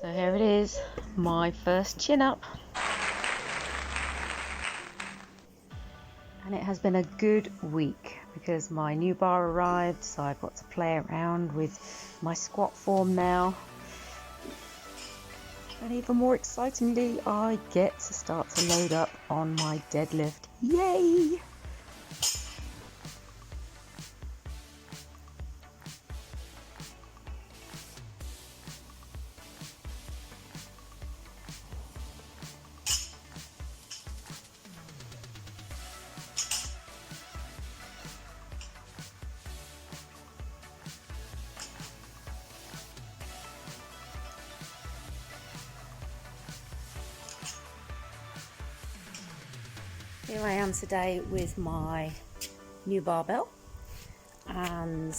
So here it is, my first chin up. And it has been a good week because my new bar arrived, so I've got to play around with my squat form now. And even more excitingly, I get to start to load up on my deadlift. Yay! Here I am today with my new barbell, and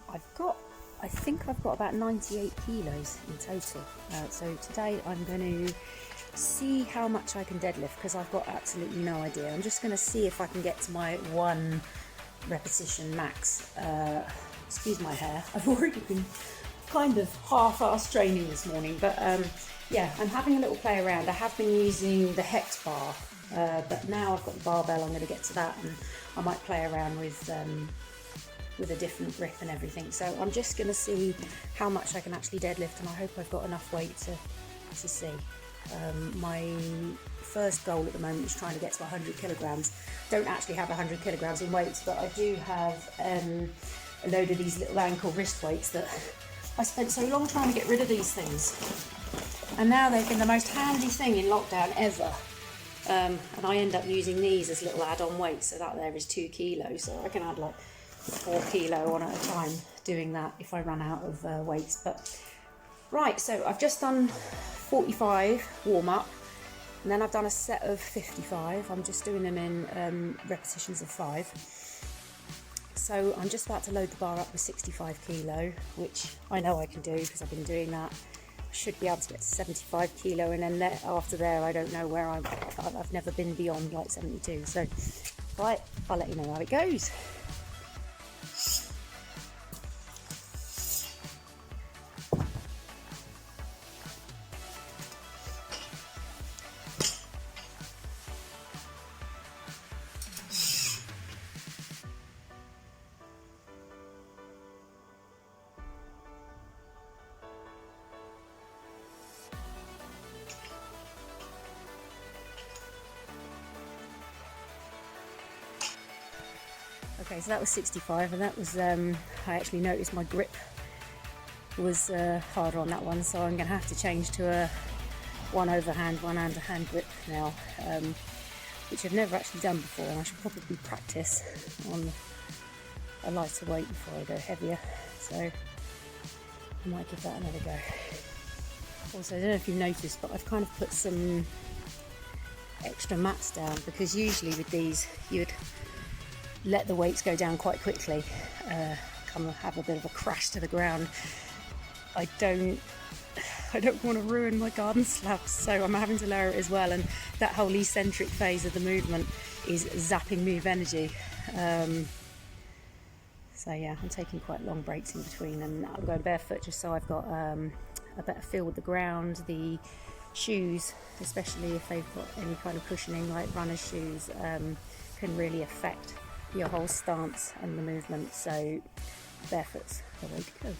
I think I've got about 98 kilos in total. So today I'm going to see how much I can deadlift because I've got absolutely no idea. I'm just going to see if I can get to my 1 repetition max. Excuse my hair, I've already been kind of half-assed training this morning, but yeah, I'm having a little play around. I have been using the Hex bar, but now I've got the barbell, I'm going to get to that, and I might play around with a different grip and everything. So I'm just going to see how much I can actually deadlift, and I hope I've got enough weight to see. My first goal at the moment is trying to get to 100 kilograms. Don't actually have 100 kilograms in weights, but I do have a load of these little ankle wrist weights that I spent so long trying to get rid of these things, and now they've been the most handy thing in lockdown ever. And I end up using these as little add-on weights, so that there is 2 kilos, so I can add like 4 kilo on at a time doing that if I run out of weights. But right, so I've just done 45 warm-up, and then I've done a set of 55. I'm just doing them in repetitions of 5. So I'm just about to load the bar up with 65 kilo, which I know I can do because I've been doing that. I should be able to get to 75 kilo, and then after there I don't know where I've never been beyond like 72. So right, I'll let you know how it goes. Okay, so that was 65, and that was, I actually noticed my grip was harder on that one, so I'm going to have to change to a 1 overhand, 1 underhand grip now, which I've never actually done before, and I should probably practice on a lighter weight before I go heavier, so I might give that another go. Also, I don't know if you've noticed, but I've kind of put some extra mats down, because usually with these you would let the weights go down quite quickly, come have a bit of a crash to the ground. I don't want to ruin my garden slabs, so I'm having to lower it as well, and that whole eccentric phase of the movement is zapping me of energy. So yeah, I'm taking quite long breaks in between, and I'm going barefoot just so I've got a better feel with the ground. The shoes, especially if they've got any kind of cushioning like runner's shoes, can really affect your whole stance and the movement, so barefoot's the way to go.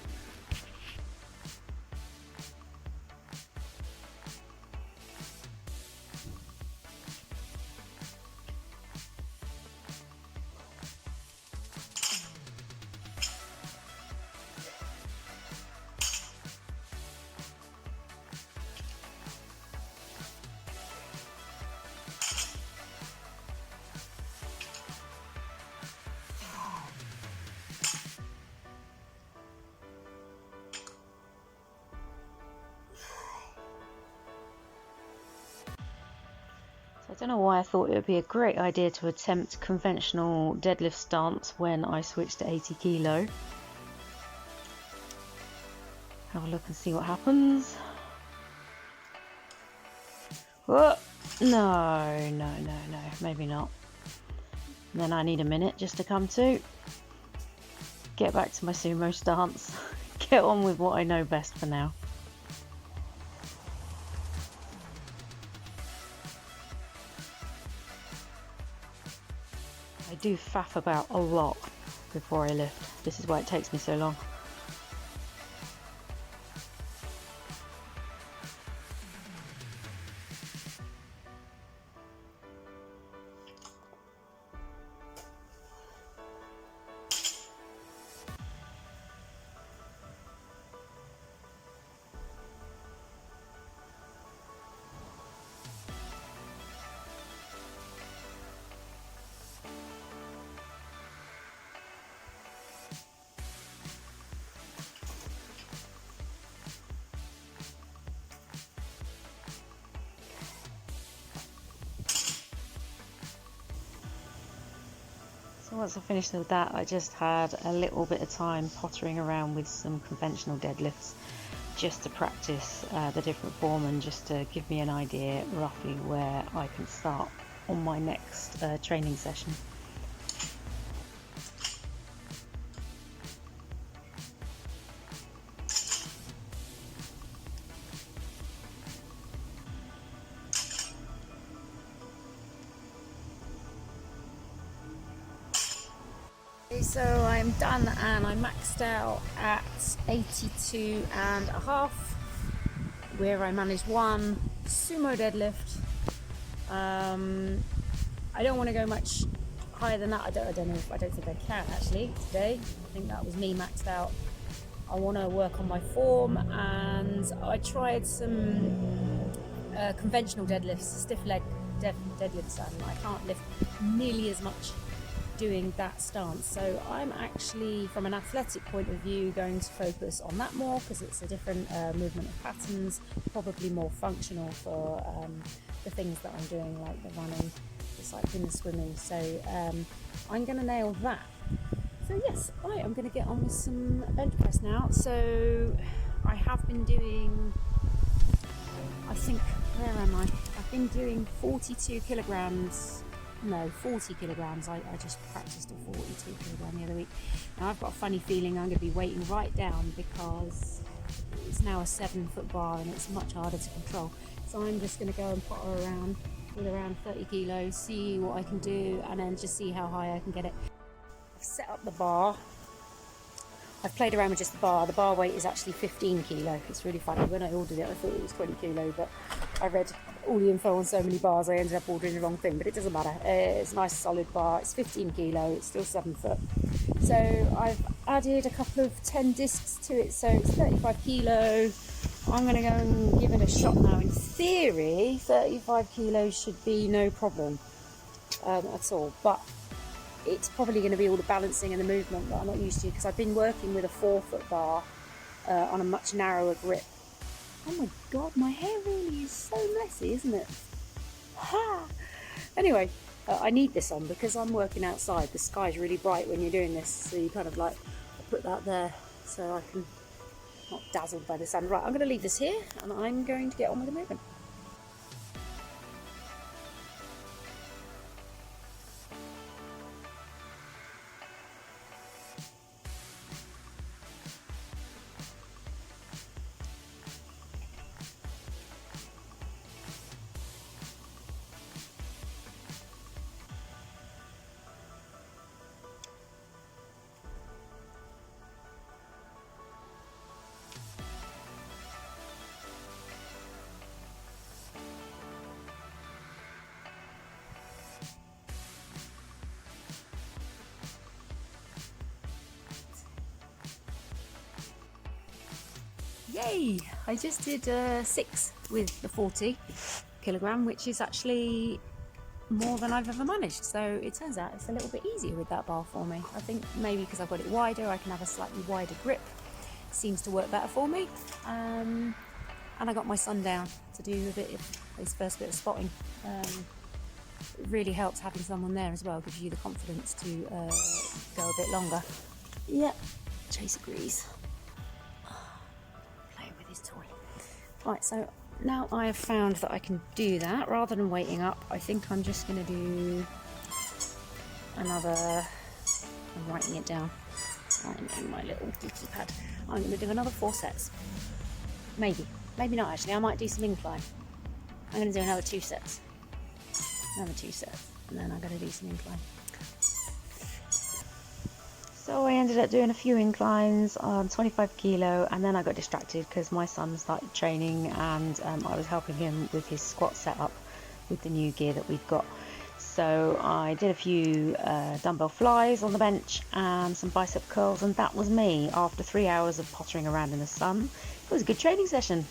I don't know why I thought it would be a great idea to attempt conventional deadlift stance when I switched to 80 kilo. Have a look and see what happens. Whoa! No, maybe not. And then I need a minute just to come to. Get back to my sumo stance. Get on with what I know best for now. do faff about a lot before I lift. This is why it takes me so long. So once I finished with that, I just had a little bit of time pottering around with some conventional deadlifts just to practice the different form and just to give me an idea roughly where I can start on my next training session. So I'm done and I maxed out at 82.5, where I managed one sumo deadlift. I don't want to go much higher than that. I don't think I can actually today. I think that was me maxed out. I want to work on my form, and I tried some conventional deadlifts, stiff leg deadlifts, and I can't lift nearly as much doing that stance. So I'm actually, from an athletic point of view, going to focus on that more because it's a different movement of patterns, probably more functional for the things that I'm doing, like the running, the cycling, the swimming. So I'm going to nail that. So yes, I am going to get on with some bench press now. So I have been doing, I think, where am I? I've been doing 42 kilograms. No, 40 kilograms. I just practiced a 42 kilogram the other week. Now I've got a funny feeling I'm going to be weighting right down because it's now a 7-foot bar and it's much harder to control. So I'm just going to go and potter around with around 30 kilos, see what I can do, and then just see how high I can get it. I've set up the bar. I've played around with just the bar. The bar weight is actually 15 kilo. It's really funny. When I ordered it, I thought it was 20 kilo, but I read all the info on so many bars, I ended up ordering the wrong thing, but it doesn't matter. It's a nice solid bar. It's 15 kilo. It's still 7 foot. So I've added a couple of 10 discs to it, so it's 35 kilo. I'm going to go and give it a shot now. In theory, 35 kilos should be no problem at all, but it's probably going to be all the balancing and the movement that I'm not used to, because I've been working with a 4-foot bar on a much narrower grip. Oh my god, my hair really is so messy, isn't it? Ha! Anyway, I need this on because I'm working outside. The sky's really bright when you're doing this, so you kind of like put that there so I can not dazzled by the sun. Right, I'm going to leave this here and I'm going to get on with the movement. Yay! I just did 6 with the 40 kilogram, which is actually more than I've ever managed. So it turns out it's a little bit easier with that bar for me. I think maybe because I've got it wider, I can have a slightly wider grip. It seems to work better for me. And I got my son down to do a bit of his first bit of spotting. It really helps having someone there as well, gives you the confidence to go a bit longer. Yeah, Chase agrees. Playing with his toy. Right, so now I have found that I can do that, rather than waiting up, I think I'm just going to do another, I'm writing it down in my little geeky pad. I'm going to do another 4 sets. Maybe not actually, I might do some incline. I'm going to do another 2 sets. Another 2 sets, and then I'm going to do some incline. So I ended up doing a few inclines on 25 kilo, and then I got distracted because my son started training, and I was helping him with his squat setup with the new gear that we've got. So I did a few dumbbell flies on the bench and some bicep curls, and that was me after 3 hours of pottering around in the sun. It was a good training session.